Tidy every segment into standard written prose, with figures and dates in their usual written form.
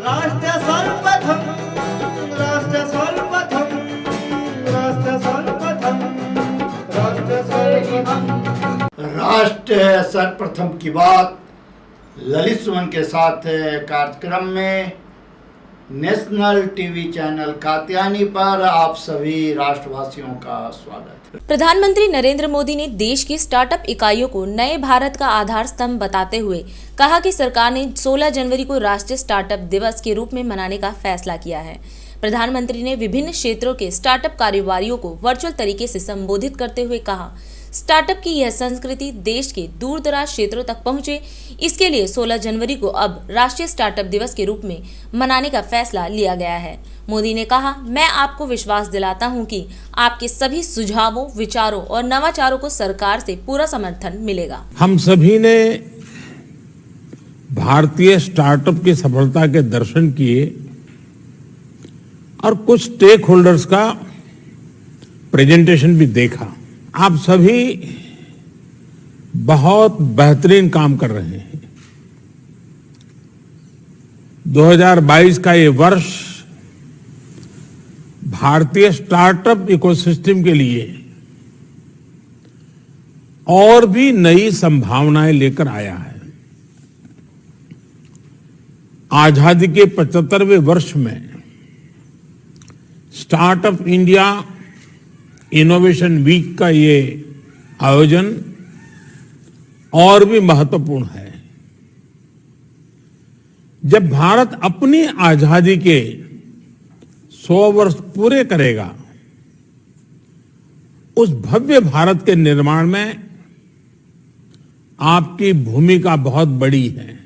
राष्ट्र सर्वप्रथम, राष्ट्र सर्वप्रथम, राष्ट्र सर्वप्रथम, राष्ट्र सर्वप्रथम। राष्ट्र सर्वप्रथम की बात ललित सुमन के साथ कार्यक्रम में नेशनल टीवी चैनल कात्यायनी पर आप सभी राष्ट्रवासियों का स्वागत है। प्रधानमंत्री नरेंद्र मोदी ने देश की स्टार्टअप इकाइयों को नए भारत का आधार स्तंभ बताते हुए कहा कि सरकार ने 16 जनवरी को राष्ट्रीय स्टार्टअप दिवस के रूप में मनाने का फैसला किया है। प्रधानमंत्री ने विभिन्न क्षेत्रों के स्टार्टअप कारोबारियों को वर्चुअल तरीके से संबोधित करते हुए कहा, स्टार्टअप की यह संस्कृति देश के दूर दराज क्षेत्रों तक पहुंचे, इसके लिए 16 जनवरी को अब राष्ट्रीय स्टार्टअप दिवस के रूप में मनाने का फैसला लिया गया है। मोदी ने कहा, मैं आपको विश्वास दिलाता हूं कि आपके सभी सुझावों, विचारों और नवाचारों को सरकार से पूरा समर्थन मिलेगा। हम सभी ने भारतीय स्टार्टअप की सफलता के दर्शन किए और कुछ स्टेक होल्डर्स का प्रेजेंटेशन भी देखा। आप सभी बहुत बेहतरीन काम कर रहे हैं। 2022 का ये वर्ष भारतीय स्टार्टअप इकोसिस्टम के लिए और भी नई संभावनाएं लेकर आया है। आजादी के 75वें वर्ष में स्टार्टअप इंडिया इनोवेशन वीक का ये आयोजन और भी महत्वपूर्ण है। जब भारत अपनी आजादी के 100 वर्ष पूरे करेगा, उस भव्य भारत के निर्माण में आपकी भूमिका बहुत बड़ी है।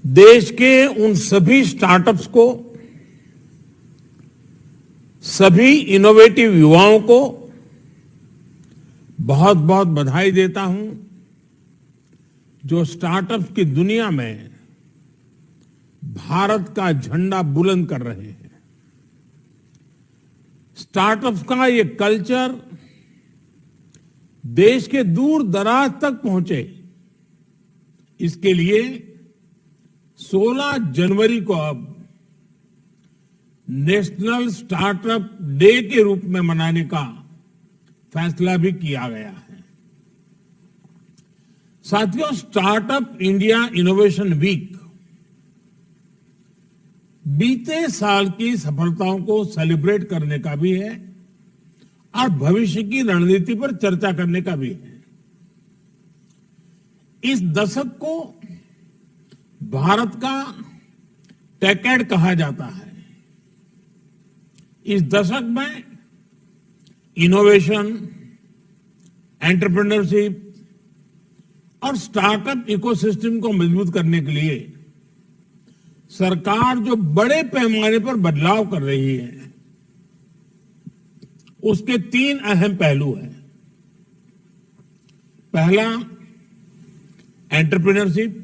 देश के उन सभी स्टार्टअप्स को, सभी इनोवेटिव युवाओं को बहुत बहुत बधाई देता हूं, जो स्टार्टअप की दुनिया में भारत का झंडा बुलंद कर रहे हैं। स्टार्टअप का ये कल्चर देश के दूर दराज तक पहुंचे, इसके लिए 16 जनवरी को अब नेशनल स्टार्टअप डे के रूप में मनाने का फैसला भी किया गया है। साथियों, स्टार्टअप इंडिया इनोवेशन वीक बीते साल की सफलताओं को सेलिब्रेट करने का भी है और भविष्य की रणनीति पर चर्चा करने का भी है। इस दशक को भारत का टेकेड कहा जाता है। इस दशक में इनोवेशन, एंटरप्रेन्योरशिप और स्टार्टअप इकोसिस्टम को मजबूत करने के लिए सरकार जो बड़े पैमाने पर बदलाव कर रही है, उसके 3 अहम पहलू हैं। पहला, एंटरप्रेन्योरशिप।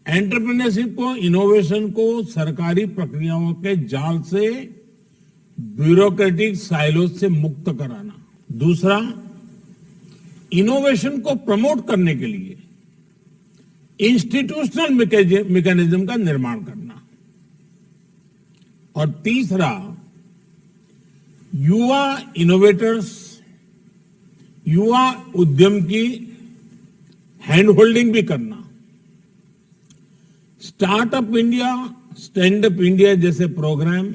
एंटरप्रेन्योरशिप को, इनोवेशन को सरकारी प्रक्रियाओं के जाल से, ब्यूरोक्रेटिक साइलोज से मुक्त कराना। दूसरा, इनोवेशन को प्रमोट करने के लिए इंस्टीट्यूशनल मैकेनिज्म का निर्माण करना। और तीसरा, युवा इनोवेटर्स, युवा उद्यम की हैंड होल्डिंग भी करना। Startup India, stand up India जैसे प्रोग्राम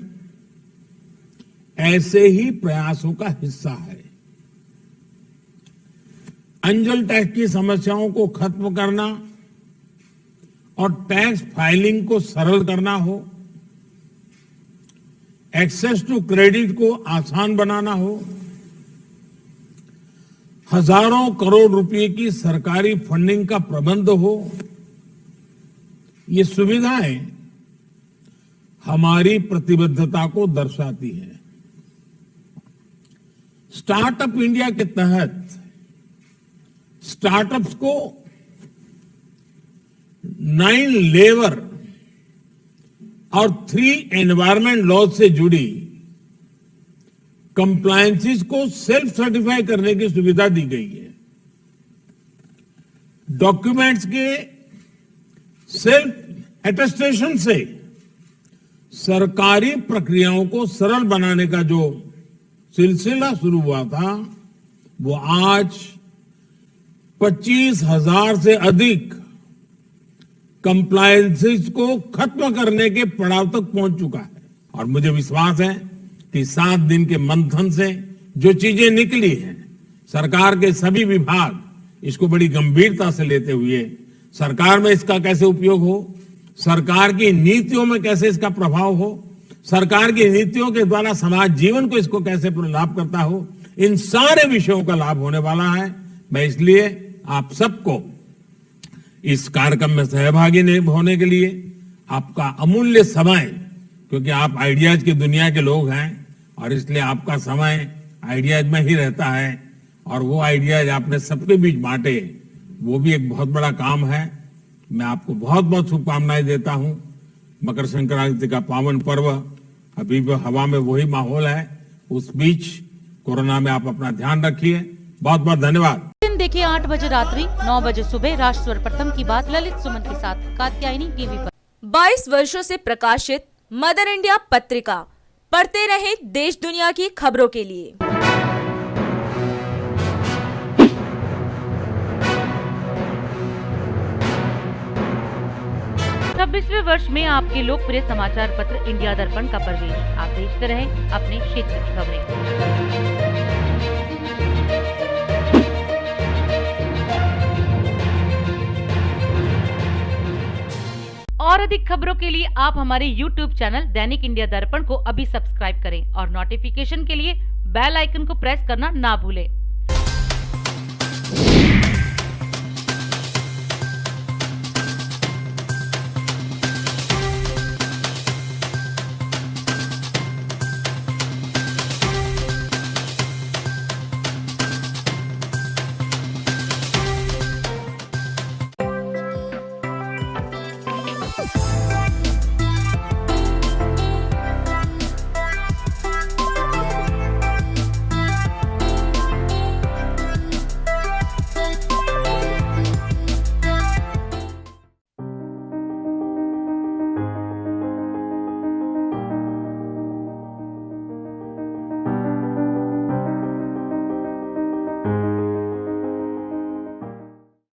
ऐसे ही प्रयासों का हिस्सा है। अंजल टैक्स की समस्याओं को खत्म करना और टैक्स फाइलिंग को सरल करना हो, एक्सेस टू क्रेडिट को आसान बनाना हो, हजारों करोड़ रुपए की सरकारी फंडिंग का प्रबंध हो, ये सुविधाएं हमारी प्रतिबद्धता को दर्शाती है। स्टार्टअप इंडिया के तहत स्टार्टअप्स को 9 लेबर और 3 एनवायरमेंट लॉज से जुड़ी कंप्लायंसेस को सेल्फ सर्टिफाई करने की सुविधा दी गई है। डॉक्यूमेंट्स के सेल्फ एटेस्टेशन से सरकारी प्रक्रियाओं को सरल बनाने का जो सिलसिला शुरू हुआ था, वो आज 25,000 से अधिक कंप्लायंसेस को खत्म करने के पड़ाव तक पहुंच चुका है। और मुझे विश्वास है कि 7 दिन के मंथन से जो चीजें निकली हैं, सरकार के सभी विभाग इसको बड़ी गंभीरता से लेते हुए सरकार में इसका कैसे उपयोग हो, सरकार की नीतियों में कैसे इसका प्रभाव हो, सरकार की नीतियों के द्वारा समाज जीवन को इसको कैसे लाभ करता हो, इन सारे विषयों का लाभ होने वाला है। मैं इसलिए आप सबको इस कार्यक्रम में सहभागी होने के लिए आपका अमूल्य समय, क्योंकि आप आइडियाज की दुनिया के लोग हैं और इसलिए आपका समय आइडियाज में ही रहता है और वो आइडियाज आपने सबके बीच बांटे, वो भी एक बहुत बड़ा काम है। मैं आपको बहुत बहुत शुभकामनाएं देता हूं। मकर संक्रांति का पावन पर्व, अभी भी हवा में वही माहौल है, उस बीच कोरोना में आप अपना ध्यान रखिए। बहुत बहुत धन्यवाद। दिन देखिए 8 बजे रात्रि 9 बजे सुबह राष्ट्र सर्वप्रथम की बात ललित सुमन के साथ कात्यायनी टीवी पर। 22 वर्षों से प्रकाशित मदर इंडिया पत्रिका, पढ़ते रहे देश दुनिया की खबरों के लिए। 26वें वर्ष में आपके लोकप्रिय समाचार पत्र इंडिया दर्पण का प्रवेश। आप देखते रहे अपने क्षेत्र की खबरें। और अधिक खबरों के लिए आप हमारे YouTube चैनल दैनिक इंडिया दर्पण को अभी सब्सक्राइब करें और नोटिफिकेशन के लिए बेल आइकन को प्रेस करना ना भूलें।